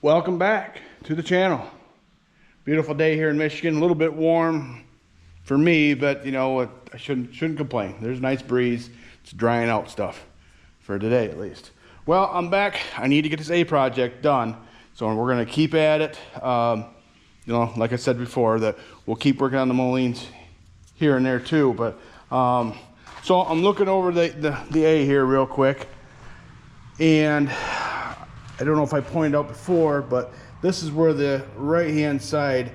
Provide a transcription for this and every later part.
Welcome back to the channel. Beautiful day here in Michigan. A little bit warm for me, but you know what? I shouldn't complain. There's a nice breeze. It's drying out stuff for today at least. Well, I'm back. I need to get this A project done, so we're gonna keep at it. You know, like I said before, that we'll keep working on the mulings here and there too. But so I'm looking over the A here real quick, and I don't know if I pointed out before, but this is where the right-hand side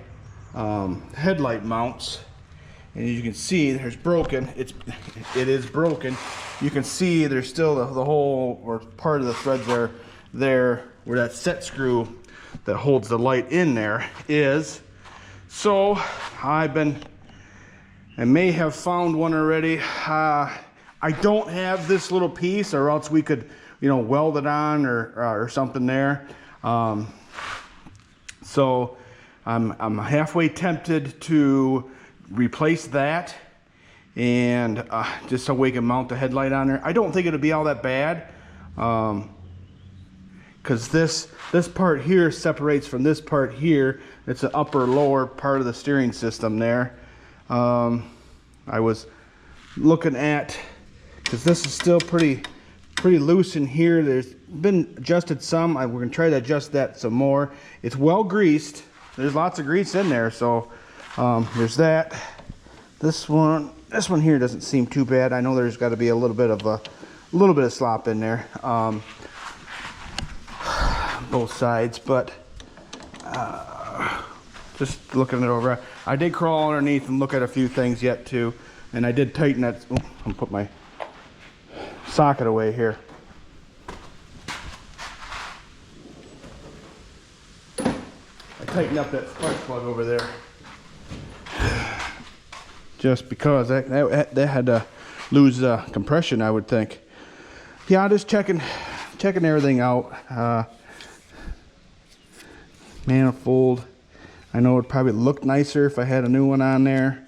headlight mounts. And as you can see, there's broken. It is broken. You can see there's still the hole or part of the thread there where that set screw that holds the light in there is. So I may have found one already. I don't have this little piece, or else we could, you know, weld it on or something there. So I'm halfway tempted to replace that, and just so we can mount the headlight on there. I don't think it'll be all that bad, because this part here separates from this part here. It's the upper lower part of the steering system there. I was looking at, because this is still pretty loose in here. There's been adjusted some. We're gonna try to adjust that some more. It's well greased. There's lots of grease in there, so there's that. This one here doesn't seem too bad. I know there's got to be a little bit of slop in there, both sides, but just looking it over. I did crawl underneath and look at a few things yet too, and I did tighten that. Oh, I'm put my socket away here. I tightened up that spark plug over there, just because that had to lose compression, I would think. Yeah, I'm just checking everything out. Manifold. I know it'd probably look nicer if I had a new one on there.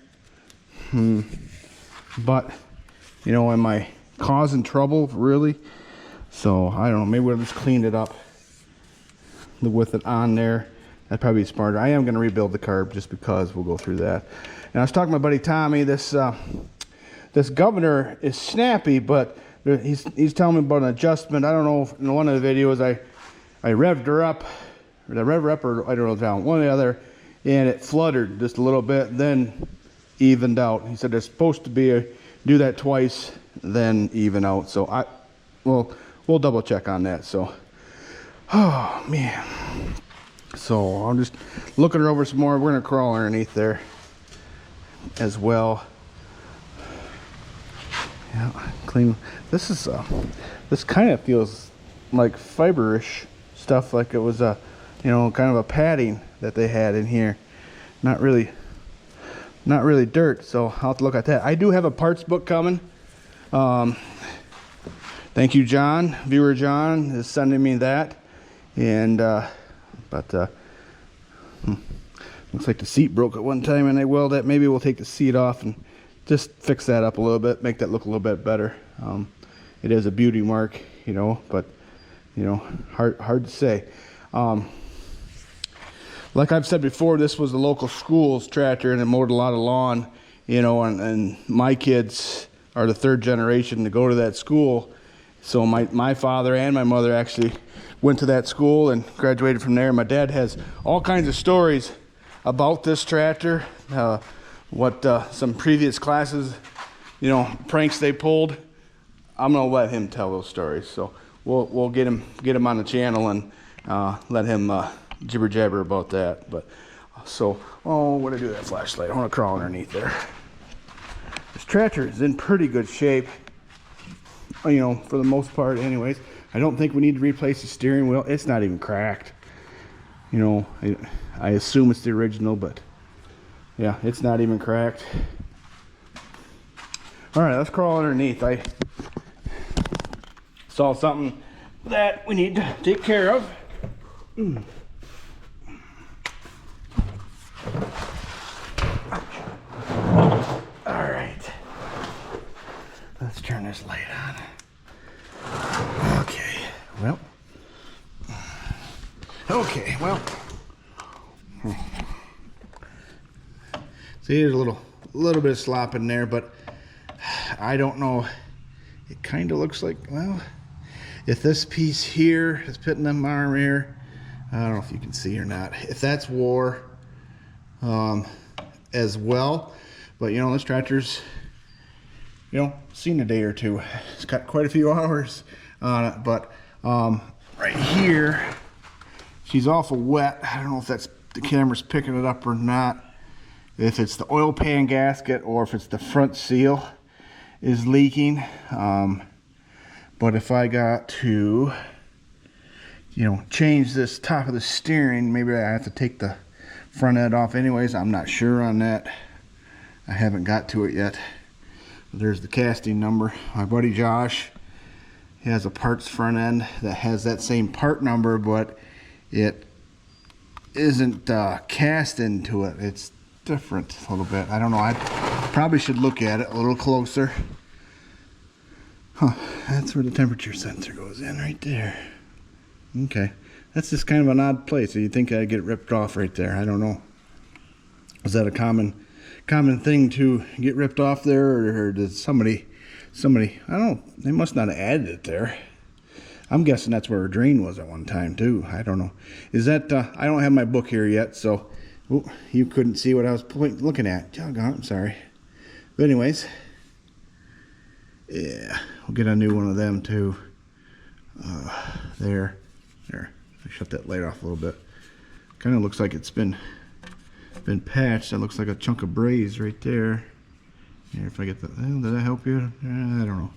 But you know, am I causing trouble really? So I don't know, maybe we'll just clean it up with it on there. That'd probably be smarter. I am going to rebuild the carb just because. We'll go through that. And I was talking to my buddy Tommy. This governor is snappy, but he's telling me about an adjustment. I don't know if in one of the videos I revved her up, or the rev her up, or I don't know, down one or the other, and it fluttered just a little bit, then evened out. He said there's supposed to be do that twice, then even out. So we'll double check on that. So, oh man. So I'm just looking her over some more. We're gonna crawl underneath there as well. Yeah, clean. This is this kind of feels like fiberish stuff, like it was a, you know, kind of a padding that they had in here. Not really dirt. So I'll have to look at that. I do have a parts book coming. Thank you, John. Viewer John is sending me that, and looks like the seat broke at one time, and I welded it. Maybe we'll take the seat off and just fix that up a little bit, make that look a little bit better. It is a beauty mark, you know, but you know, hard to say. Like I've said before, this was the local school's tractor, and it mowed a lot of lawn, you know, and my kids are the third generation to go to that school. So my father and my mother actually went to that school and graduated from there. My dad has all kinds of stories about this tractor, some previous classes, you know, pranks they pulled. I'm gonna let him tell those stories. So we'll get him on the channel and let him jibber jabber about that. But so, oh, what did I do with that flashlight? I want to crawl underneath there. This tractor is in pretty good shape, you know, for the most part anyways. I don't think we need to replace the steering wheel. It's not even cracked, you know. I assume it's the original, but yeah, it's not even cracked. All right, let's crawl underneath. I saw something that we need to take care of. All right, let's turn this light on. Okay, well, Okay, well. See, there's a little bit of slop in there, but I don't know. It kind of looks like, well, if this piece here is putting them arm here, I don't know if you can see or not. If that's wore as well, but you know, this tractor's, you know, seen a day or two. It's got quite a few hours on it, but right here, she's awful wet. I don't know if that's the camera's picking it up or not. If it's the oil pan gasket or if it's the front seal is leaking. But if I got to, you know, change this top of the steering, maybe I have to take the front end off anyways. I'm not sure on that. I haven't got to it yet. There's the casting number. My buddy Josh, he has a parts front end that has that same part number, but it isn't cast into it. It's different a little bit. I don't know. I probably should look at it a little closer. Huh, that's where the temperature sensor goes in right there. Okay, that's just kind of an odd place. So you'd think I'd get it ripped off right there. I don't know. Is that a common thing to get ripped off there, or did somebody, I don't know, they must not have added it there. I'm guessing that's where a drain was at one time too. I don't know. Is that, I don't have my book here yet, so you couldn't see what I was looking at. Doggone, I'm sorry. But anyways, yeah, we'll get a new one of them too. There. I shut that light off a little bit. Kind of looks like it's been patched. That looks like a chunk of braze right there. Here, if I get the, well, did that help you? I don't know.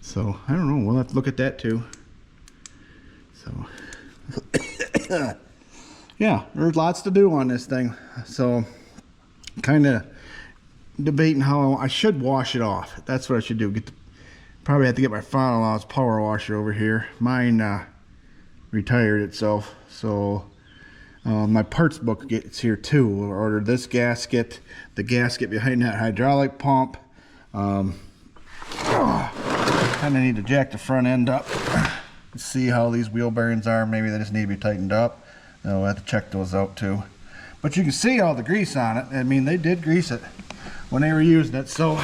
So I don't know. We'll have to look at that too. So yeah, there's lots to do on this thing. So kind of debating how I should wash it off. That's what I should do. Probably have to get my father-in-law's power washer over here. Mine retired itself, so my parts book gets here too. I ordered this gasket, the gasket behind that hydraulic pump. Kind of need to jack the front end up. Let's see how these wheel bearings are. Maybe they just need to be tightened up. We'll have to check those out too. But you can see all the grease on it. I mean, they did grease it when they were using it, so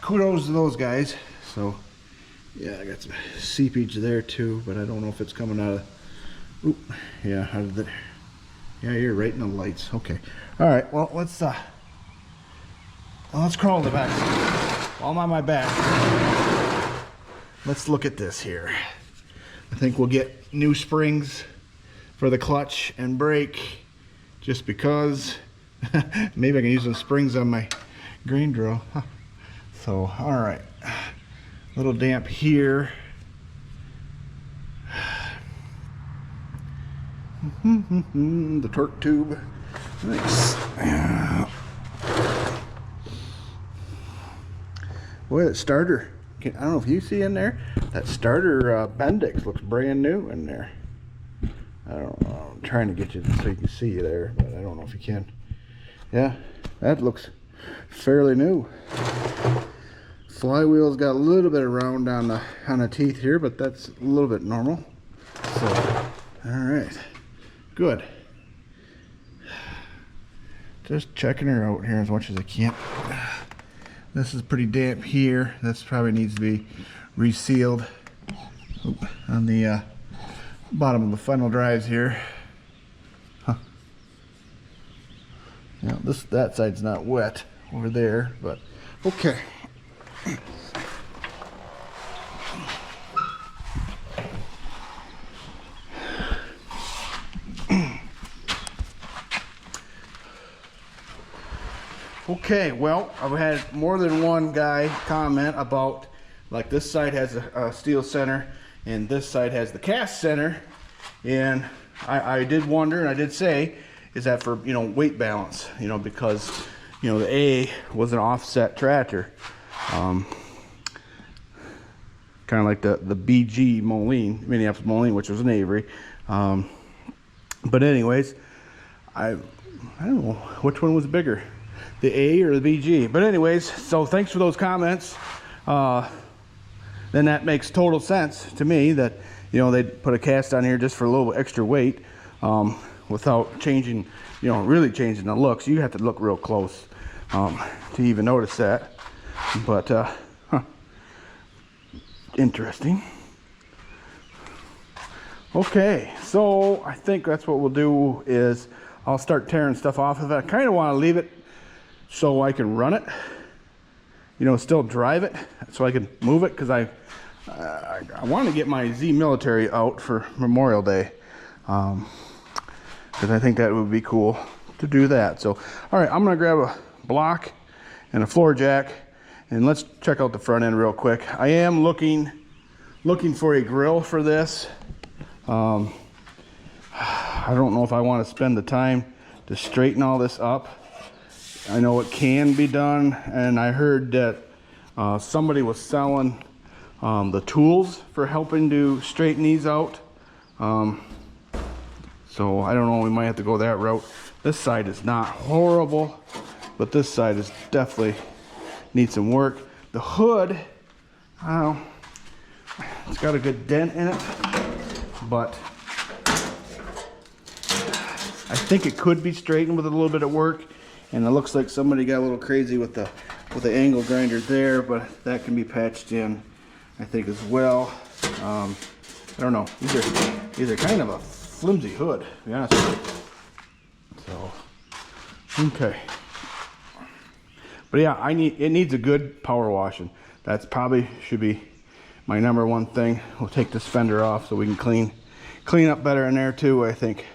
kudos to those guys. So yeah, I got some seepage there too, but I don't know if it's coming out of, oop, yeah, out of the, yeah, you're right in the lights. Okay, all right, well, let's crawl to the back. While I'm on my back, let's look at this here. I think we'll get new springs for the clutch and brake, just because. Maybe I can use some springs on my grain drill. Huh. So, all right, a little damp here. The torque tube. Nice. Boy, that starter, I don't know if you see in there, that starter Bendix looks brand new in there. I don't know, I'm trying to get you so you can see there, but I don't know if you can. Yeah, that looks fairly new. Flywheel's got a little bit of round on the teeth here, but that's a little bit normal. So, all right, good. Just checking her out here as much as I can. This is pretty damp here. This probably needs to be resealed. Oop, on the bottom of the funnel drives here. Huh. Yeah, that side's not wet over there, but okay. Okay, well, I've had more than one guy comment about, like, this side has a steel center and this side has the cast center, and I did wonder, and I did say, is that for, you know, weight balance, you know, because, you know, the A was an offset tractor, kind of like the BG Moline, Minneapolis Moline, which was an Avery, but anyways, I don't know which one was bigger, the A or the BG. But anyways, so thanks for those comments. Then that makes total sense to me that, you know, they put a cast on here just for a little extra weight. without changing, you know, really changing the looks. You have to look real close to even notice that. But interesting. Okay, so I think that's what we'll do is I'll start tearing stuff off of it. I kind of want to leave it so I can run it, you know, still drive it so I can move it, because I want to get my Z Military out for Memorial Day, because I think that would be cool to do that. So, all right, I'm gonna grab a block and a floor jack, and let's check out the front end real quick. I am looking for a grill for this. I don't know if I want to spend the time to straighten all this up. I know it can be done, and I heard that somebody was selling the tools for helping to straighten these out. So I don't know, we might have to go that route. This side is not horrible, but this side is definitely needs some work. The hood, it's got a good dent in it, but I think it could be straightened with a little bit of work. And it looks like somebody got a little crazy with the angle grinder there, but that can be patched in, I think, as well. I don't know. These are kind of a flimsy hood, to be honest with you. So, okay. But yeah, it needs a good power washing. That's probably should be my #1 thing. We'll take this fender off so we can clean up better in there too, I think.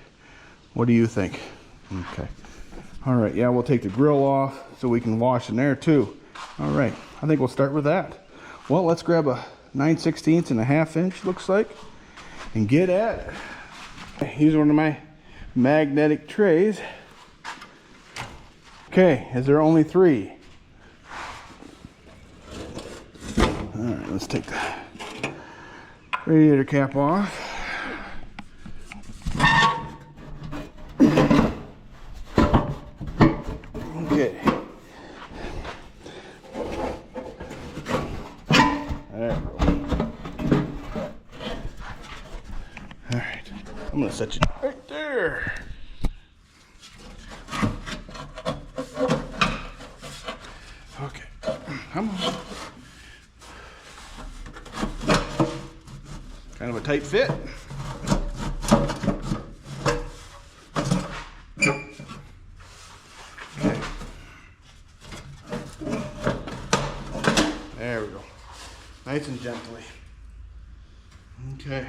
What do you think? Okay. All right, yeah, we'll take the grill off so we can wash in there too. All right, I think we'll start with that. Well, let's grab a 9/16 and a 1/2 inch, looks like, and get at it. Here's one of my magnetic trays. Okay, is there only 3? All right, let's take the radiator cap off. Okay. There we go. All right, I'm gonna set you right there. Okay, come on. Kind of a tight fit. Okay. There we go. Nice and gently. Okay.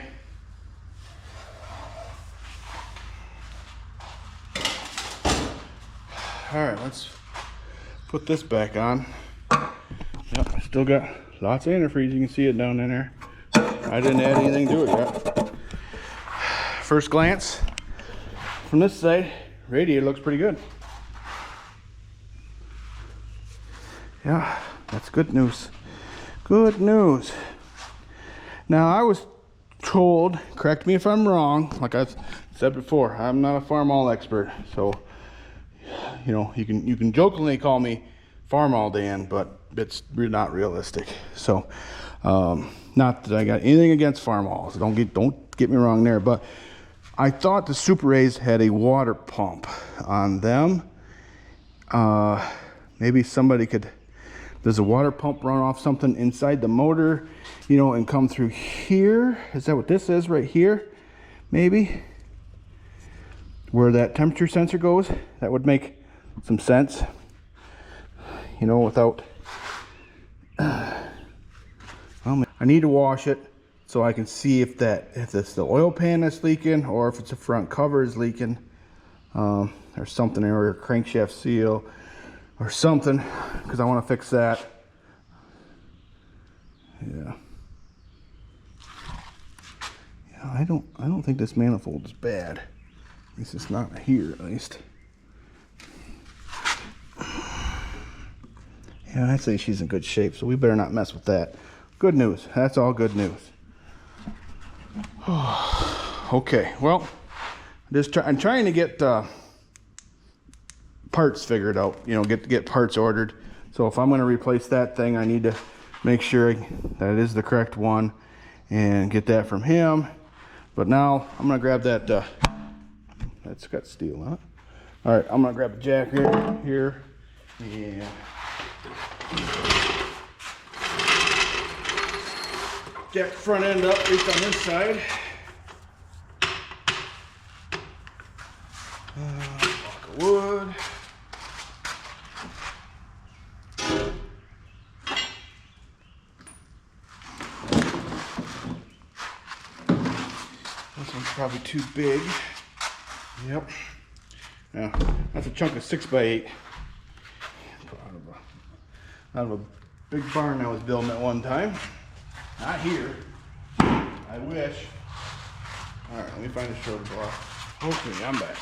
All right, let's put this back on. Yep, I still got lots of antifreeze. You can see it down in there. I didn't add anything to it yet. First glance from this side, radiator looks pretty good. Yeah, that's good news. Good news. Now, I was told, correct me if I'm wrong, like I said before, I'm not a Farmall expert, so you know, you can jokingly call me Farmall Dan, but it's not realistic. So, not that I got anything against Farmall, so don't get me wrong there, but I thought the Super A's had a water pump on them. Maybe somebody could. Does a water pump run off something inside the motor, you know, and come through here? Is that what this is right here? Maybe where that temperature sensor goes. That would make some sense, you know, without well, I need to wash it so I can see if it's the oil pan that's leaking, or if it's the front cover is leaking, or something, or a crankshaft seal or something, because I want to fix that. Yeah, I don't think this manifold is bad. At least it's not here, at least. Yeah, I'd say she's in good shape, so we better not mess with that. Good news. That's all good news. Okay, well, I'm trying to get parts figured out, you know, get parts ordered. So if I'm going to replace that thing, I need to make sure that it is the correct one and get that from him. But now I'm going to grab that That's got steel on it. All right, I'm gonna grab a jack here. Yeah. Jack the front end up, at least on this side. Block of wood. This one's probably too big. Yep. Yeah, that's a chunk of 6x8. Out of a big barn I was building at one time. Not here. I wish. Alright, let me find a shorter block. Okay, I'm back.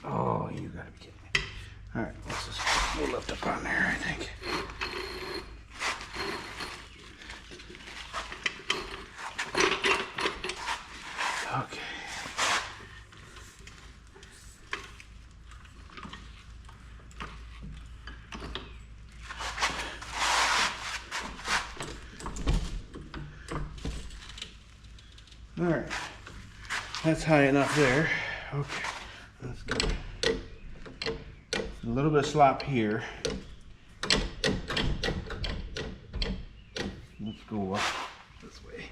Oh, you gotta be kidding me. Alright, we'll lift up on there, I think. Okay. All right, that's high enough there. Okay, that's good. A little bit of slop here. Let's go up this way.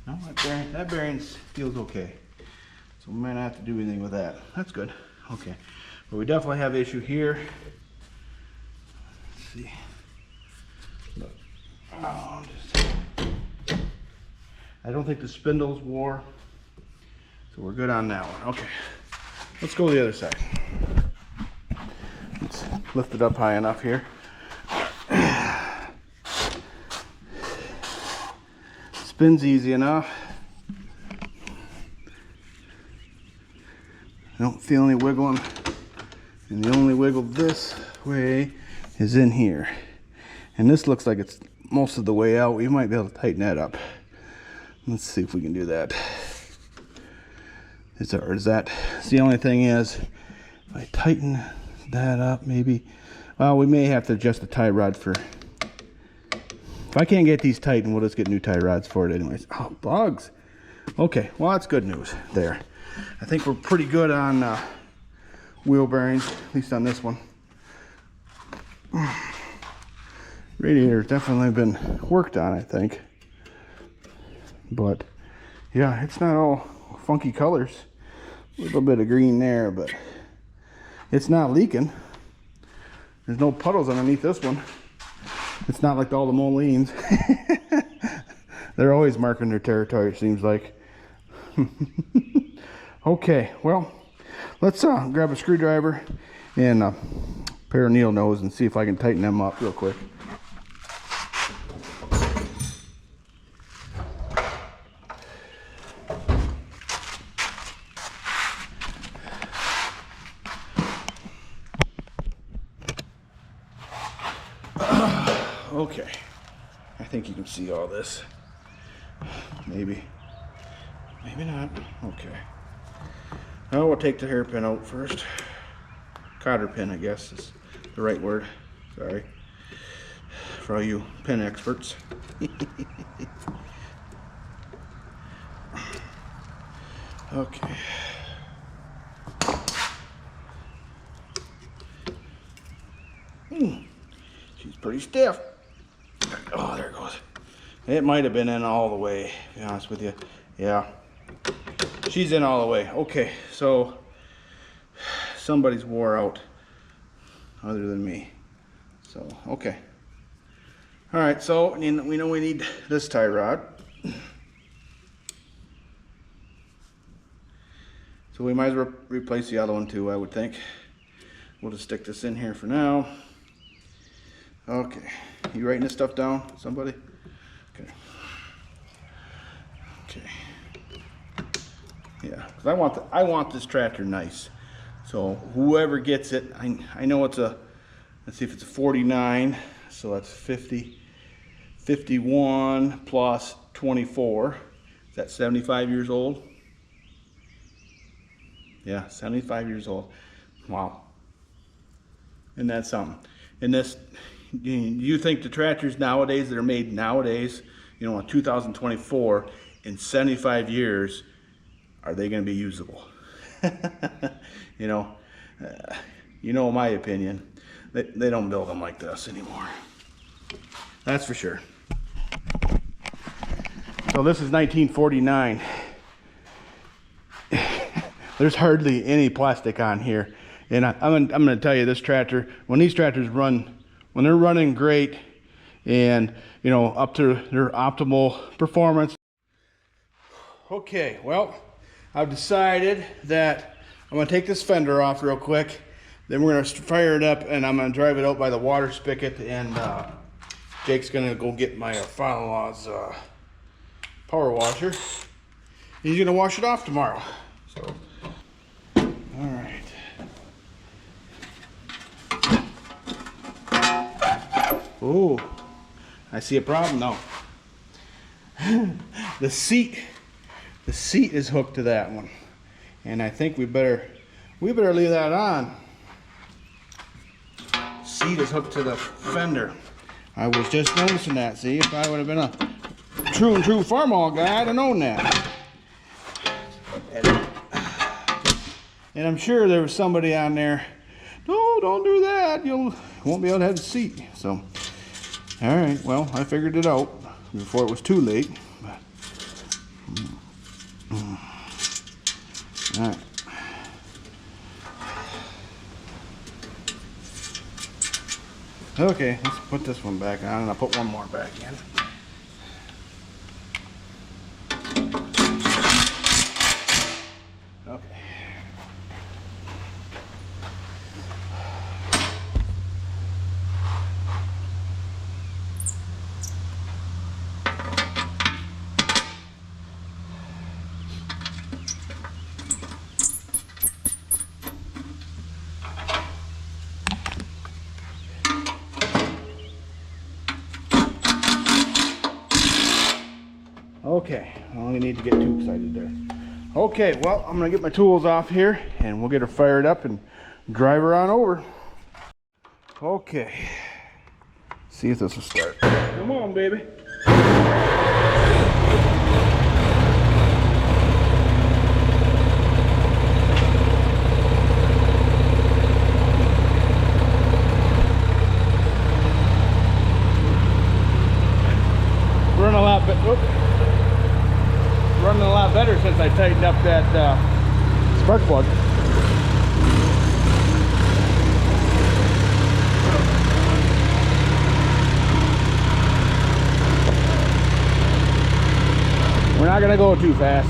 No, that bearing feels okay. So we might not have to do anything with that. That's good. Okay, but we definitely have issue here. Let's see. Look. Oh, I don't think the spindles wore, so we're good on that one. Okay, let's go to the other side. Let's lift it up high enough here. Spins easy enough. I don't feel any wiggling, and the only wiggle this way is in here. And this looks like it's most of the way out. We might be able to tighten that up. Let's see if we can do that. Is that the only thing is, if I tighten that up, maybe, well, we may have to adjust the tie rod for, if I can't get these tightened, we'll just get new tie rods for it anyways. Oh, bugs. Okay, well, that's good news there. I think we're pretty good on wheel bearings, at least on this one. Radiator's definitely been worked on, I think. But yeah, it's not all funky colors. A little bit of green there, but it's not leaking. There's no puddles underneath this one. It's not like all the Molines. They're always marking their territory, it seems like. Okay, well, let's grab a screwdriver and a pair of needle nose and see if I can tighten them up real quick. Okay, I think you can see all this. Maybe not. Okay. Oh, we'll take the hairpin out first. Cotter pin, I guess, is the right word. Sorry for all you pin experts. Okay. She's pretty stiff. Oh, there it goes. It might have been in all the way, to be honest with you. Yeah, she's in all the way. Okay, so somebody's wore out other than me. So, okay. All right, so we know we need this tie rod. So we might as well replace the other one too, I would think. We'll just stick this in here for now. Okay, you writing this stuff down, somebody? Okay. Okay. Yeah, because I want this tractor nice. So whoever gets it, I know it's a, let's see if it's a 49, so that's 50, 51 plus 24. Is that 75 years old? Yeah, 75 years old. Wow. And that's something. And this, you think the tractors nowadays that are made nowadays, you know, in 2024, in 75 years, are they going to be usable? You know, you know my opinion. They don't build them like this anymore. That's for sure. So this is 1949. There's hardly any plastic on here. And I'm gonna tell you, this tractor, when these tractors run, when they're running great and, you know, up to their optimal performance. Okay, well, I've decided that I'm gonna take this fender off real quick. Then we're gonna fire it up and I'm gonna drive it out by the water spigot, and Jake's gonna go get my father-in-law's power washer. He's gonna wash it off tomorrow. So, all right. Oh, I see a problem now. The seat is hooked to that one, and I think we better leave that on. Seat is hooked to the fender. I was just noticing that. See, if I would have been a true Farmall guy, I'd have known that. And I'm sure there was somebody on there. No, don't do that. You won't be able to have the seat. So, all right. Well, I figured it out before it was too late. All right. Okay, let's put this one back on, and I'll put one more back in. Okay. Okay, I don't need to get too excited there. Okay, well, I'm gonna get my tools off here and we'll get her fired up and drive her on over. Okay, see if this will start. Come on, baby. Running a lot better. Running a lot better since I tightened up that spark plug. We're not gonna go too fast.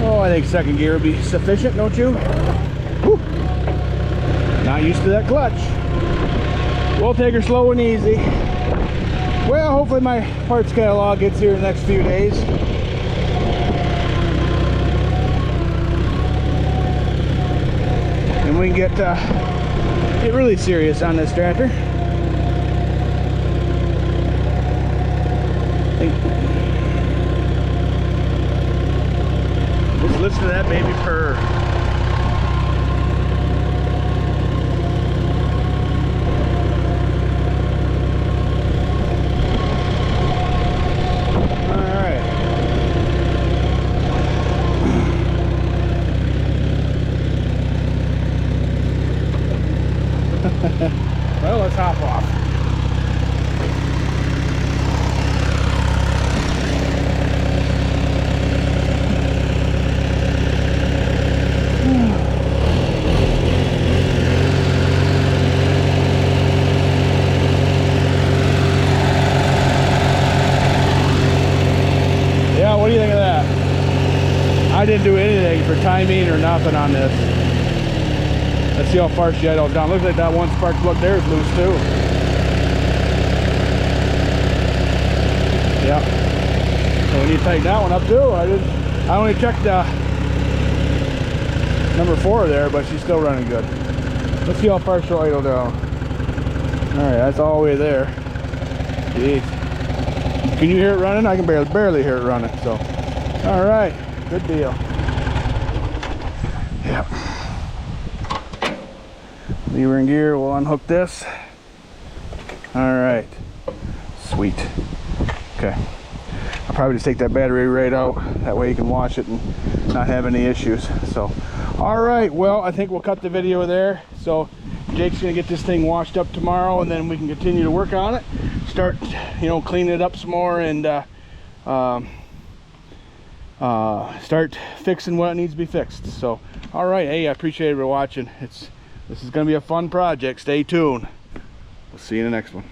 Oh, I think second gear will be sufficient, don't you? Whew. Not used to that clutch. We'll take her slow and easy. Well, hopefully my parts catalog gets here in the next few days. And we can get really serious on this tractor. Let's listen to that baby purr. Well, let's hop off. Yeah, what do you think of that? I didn't do anything for timing or nothing on this. Let's see how far she idles down. Looks like that one spark plug there is loose too. Yeah. So we need to tighten that one up too. I only checked number 4 there, but she's still running good. Let's see how far she'll idle down. Alright, that's all the way there. Jeez. Can you hear it running? I can barely hear it running. So, alright, good deal. Yep. Lever and gear, we'll unhook this. All right, Sweet. Okay. I'll probably just take that battery right out. That way you can wash it and not have any issues. So, all right. Well, I think we'll cut the video there. So Jake's gonna get this thing washed up tomorrow, and then we can continue to work on it. Start, you know, cleaning it up some more, and start fixing what needs to be fixed. So, all right. Hey, I appreciate everybody watching. This is gonna be a fun project. Stay tuned. We'll see you in the next one.